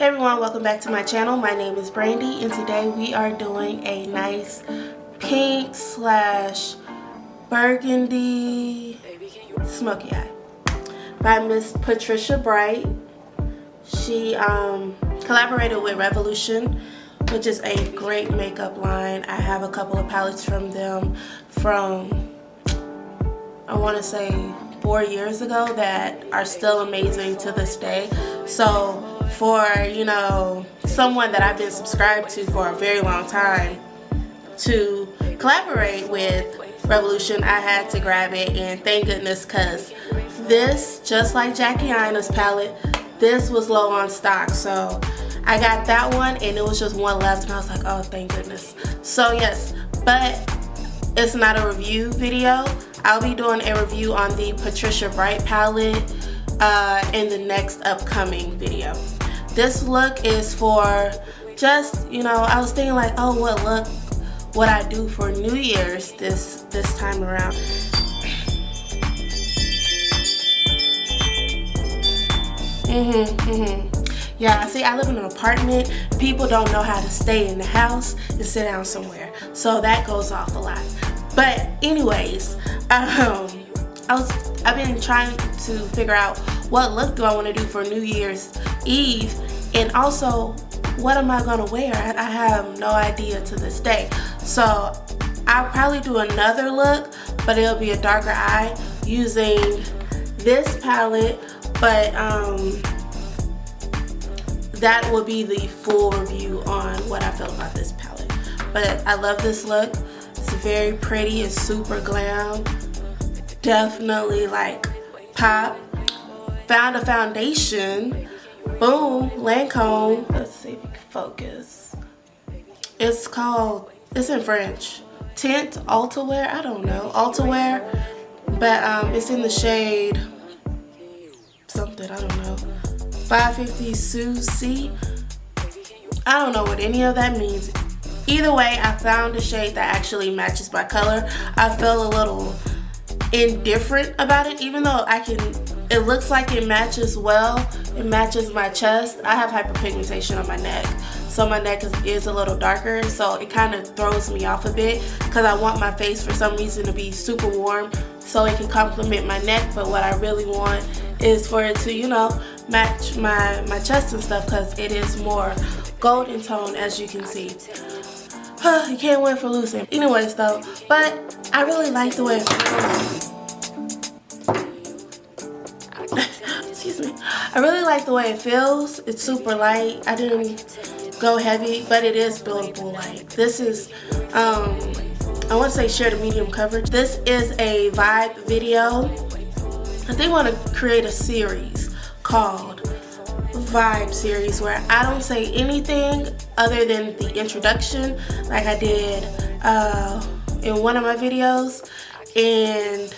Hey everyone, welcome back to my channel. My name is Brandy and today we are doing a nice pink slash burgundy smoky eye by Miss Patricia Bright. She collaborated with Revolution, which is a great makeup line. I have a couple of palettes from them from, I want to say 4 years ago that are still amazing to this day. So for, you know, someone that I've been subscribed to for a very long time to collaborate with Revolution, I had to grab it, and thank goodness, because this, just like Jackie Aina's palette, this was low on stock. So I got that one and it was just one left and I was like, oh thank goodness. So yes, but it's not a review video. I'll be doing a review on the Patricia Bright palette in the next upcoming video. This look is for just, you know, I was thinking like, oh, what look would I do for New Year's this time around? Yeah, see, I live in an apartment. People don't know how to stay in the house and sit down somewhere, so that goes off a lot. But anyways, I've been trying to figure out what look do I want to do for New Year's Eve, and also what am I gonna wear. I have no idea to this day. So I'll probably do another look, but it'll be a darker eye using this palette, but that will be the full review on what I feel about this palette. But I love this look. It's very pretty. It's super glam. Definitely like pop. Found a foundation. Boom. Lancome. Let's see if we can focus. It's called, it's in French, Tint Ultrawear. I don't know. Ultrawear. But it's in the shade something, I don't know. 550 Susie. I don't know what any of that means. Either way, I found a shade that actually matches my color. I feel a little indifferent about it, even though it looks like it matches well. It matches my chest. I have hyperpigmentation on my neck, so my neck is a little darker, so it kind of throws me off a bit because I want my face for some reason to be super warm so it can complement my neck. But what I really want is for it to, you know, match my chest and stuff, because it is more golden tone, as you can see. You can't win for losing. Anyways though, but I really like the way it feels. Excuse me. I really like the way it feels. It's super light. I didn't go heavy, but it is buildable light. This is I want to say share to medium coverage. This is a vibe video. I think I want to create a series called Vibe Series where I don't say anything other than the introduction like I did in one of my videos, and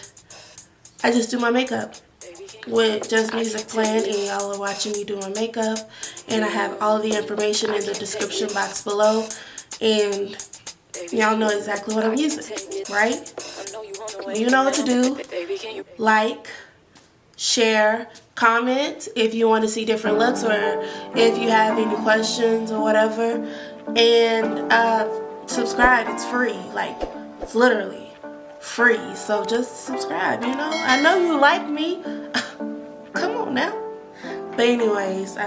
I just do my makeup with just music playing and y'all are watching me do my makeup, and I have all the information in the description box below, and y'all know exactly what I'm using, right? You know what to do. Like, share, comment if you want to see different looks or if you have any questions or whatever, and subscribe. It's free. Like, it's literally free, so just subscribe. You know, I know you like me. Come on now. But anyways,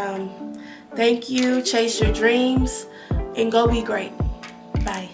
thank you. Chase your dreams and go be great. Bye.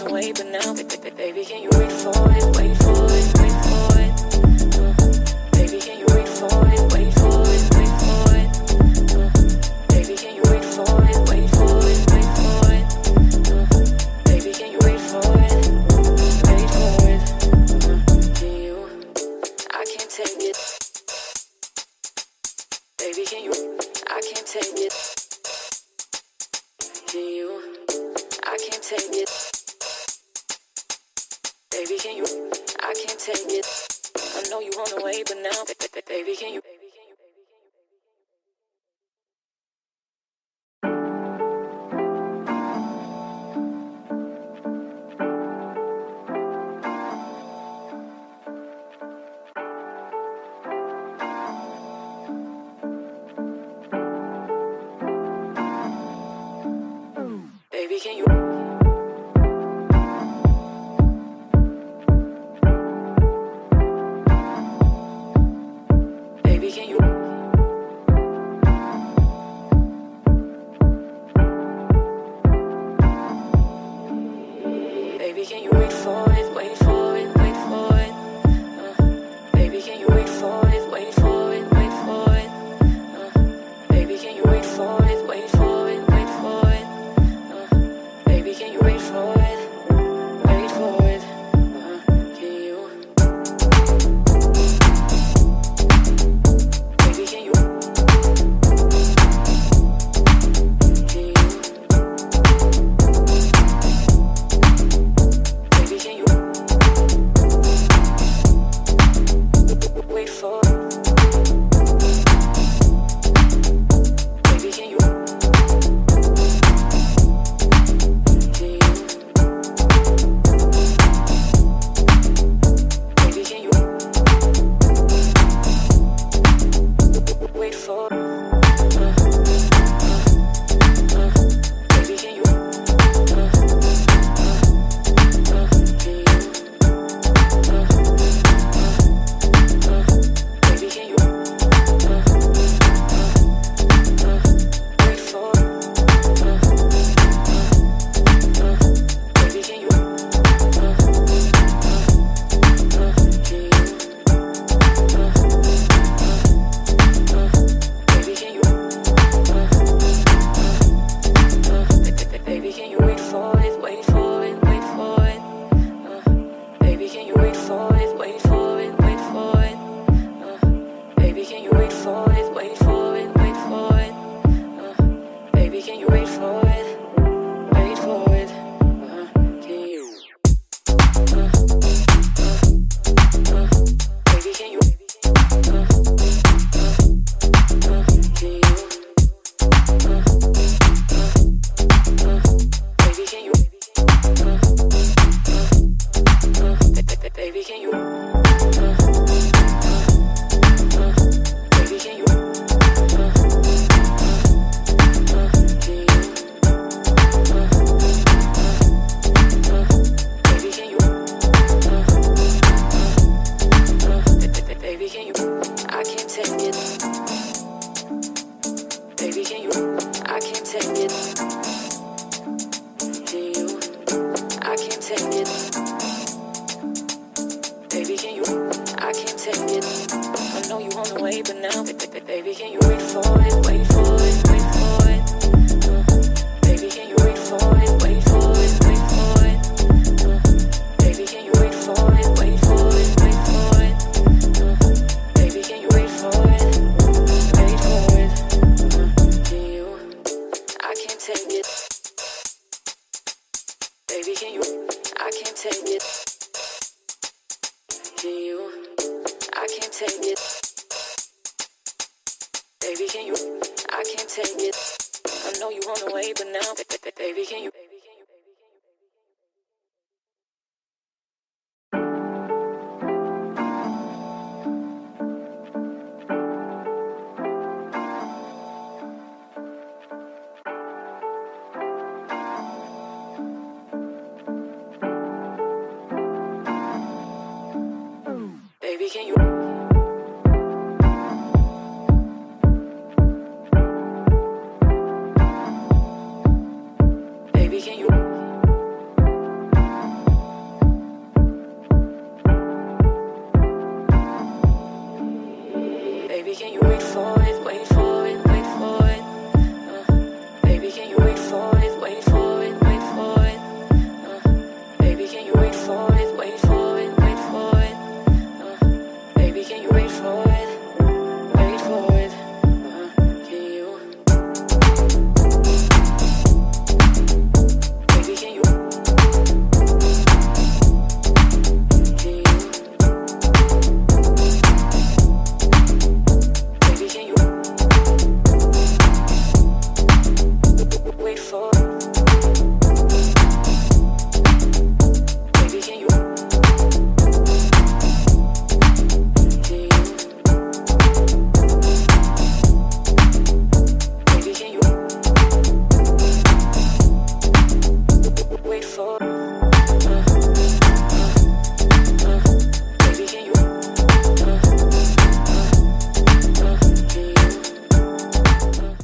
wanna wait, but now, baby, can you wait for it, wait for it, wait for it? Baby, can you wait for it, wait for it, wait for it? Baby, can you wait for it, wait for it, wait for it? Baby, can you wait for it, wait for it? Can you? I can't take it. Baby, can you? I can't take it. Can you? I can't take it. Baby, can you? I can't take it. I know you wanna wait, but now, baby, can you? Baby, can you? Baby, can you? Baby, can you wait for it, wait for it, wait for it? Baby, can you wait for it, wait for it, wait for it? Baby, can you wait for it, wait for it, wait for it? Baby, can you wait for it, wait for it? Can you? Baby, can you? Can you? Baby, can you? Wait for it. Baby, can you? Can you? Baby, can you? Wait for it. Baby, can you? Can you? Baby, can you? Wait for it. Baby, can you? Can you? Baby, can you? Baby, can you wait for it, wait for it, wait for it? Baby, can you wait for it, wait for it, wait for it? Baby, can you wait for it, wait for it, wait for it? Baby, can you wait for it, wait for it? Can you? Baby, can you? Can you? Baby, can you? Baby, can you? Baby, can you? Baby, can you? Baby, can you? I can't take it. Baby, can you? I can't take it. Can you? I can't take it. Baby, can you? I can't take it. I know you wanna wait, but now, baby, can you wait for it, wait for it, wait for it? Baby, can you wait for it, wait for it, wait for it? Baby, can you wait for it, wait for it, wait for it? Baby, can you wait for it, wait for it? Can you? I can't take it. Baby, can you? I can't take it. Can you? I can't take it. Baby, can you? I can't take it. I know you wanna wait, but now, baby, can you?